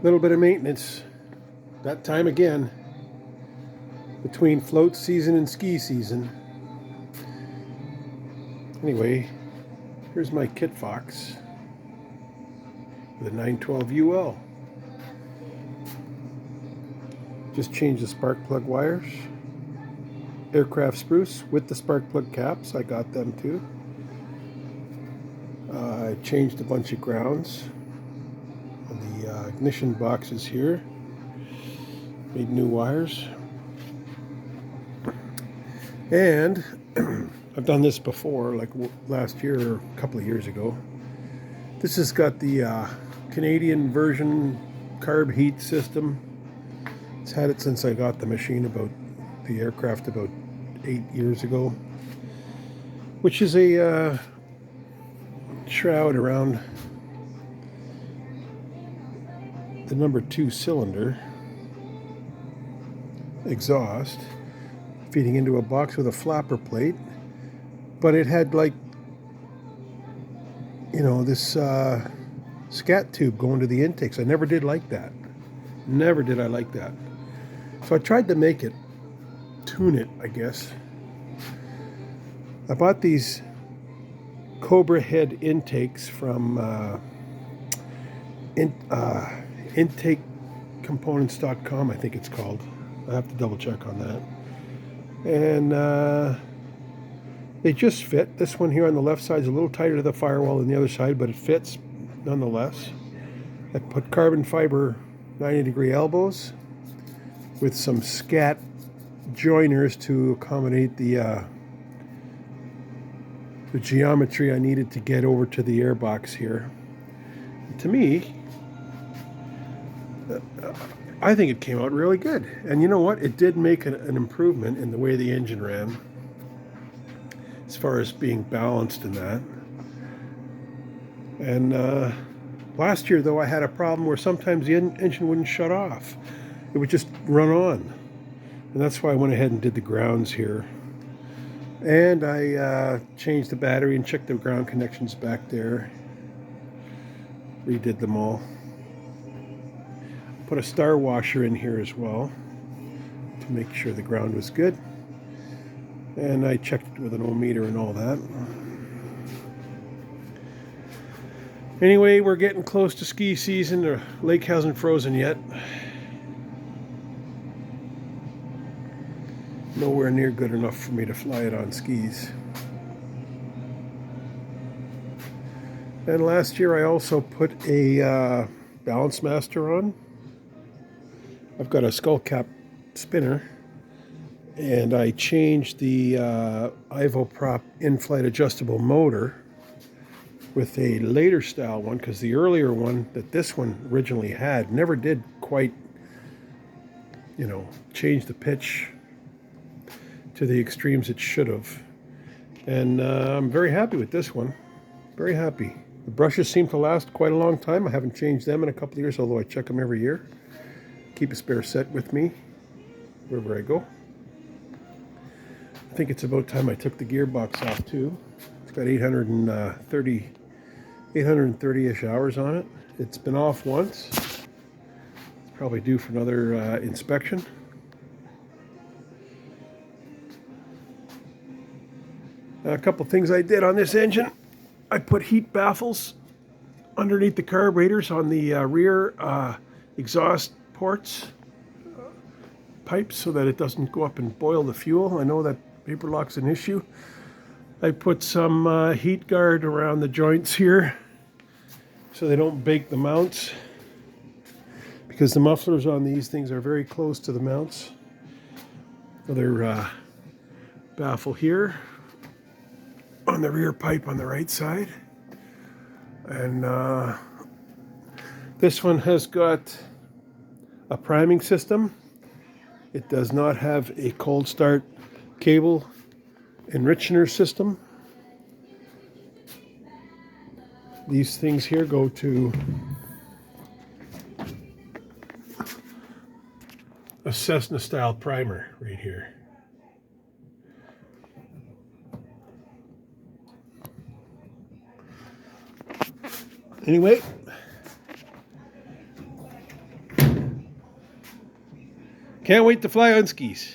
Little bit of maintenance. That time again. Between float season and ski season. Anyway, here's my Kitfox with a 912 UL. Just changed the spark plug wires. Aircraft spruce with the spark plug caps. I got them too. I changed a bunch of grounds on the ignition boxes here. Made new wires. And I've done this before, like last year or a couple of years ago. This has got the Canadian version carb heat system. It's had it since I got the machine the aircraft about 8 years ago, which is a shroud around the number 2 cylinder exhaust, feeding into a box with a flapper plate. But it had, like, you know, this scat tube going to the intakes. I never did like that. Never did I like that. So I tried to make it, tune it, I guess. I bought these Cobra head intakes from intakecomponents.com, I think it's called. I have to double check on that. And they just fit. This one here on the left side is a little tighter to the firewall than the other side, but it fits nonetheless. I put carbon fiber 90-degree elbows with some scat joiners to accommodate the geometry I needed to get over to the airbox here. And to me, I think it came out really good. And you know what? It did make an improvement in the way the engine ran, as far as being balanced in that. And last year, though, I had a problem where sometimes the engine wouldn't shut off. It would just run on. And that's why I went ahead and did the grounds here. And I changed the battery and checked the ground connections back there. Redid them all. Put a star washer in here as well to make sure the ground was good. And I checked it with an ohmmeter and all that. Anyway, we're getting close to ski season. The lake hasn't frozen yet. Nowhere near good enough for me to fly it on skis. And last year I also put a balance master on. I've got a skull cap spinner, and I changed the Ivoprop in-flight adjustable motor with a later style one, because the earlier one that this one originally had never did quite, you know, change the pitch to the extremes it should have. And I'm very happy with this one. Very happy. The brushes seem to last quite a long time. I haven't changed them in a couple of years, although I check them every year. Keep a spare set with me wherever I go. I think it's about time I took the gearbox off too. It's got 830-ish hours on it. It's been off once. It's probably due for another inspection. A couple things I did on this engine. I put heat baffles underneath the carburetors on the rear exhaust ports, pipes, so that it doesn't go up and boil the fuel. I know that paper lock's an issue. I put some heat guard around the joints here so they don't bake the mounts, because the mufflers on these things are very close to the mounts. Another baffle here on the rear pipe on the right side. And this one has got a priming system. It does not have a cold start cable enrichener system. These things here go to a Cessna style primer right here. Anyway, Can't wait to fly on skis.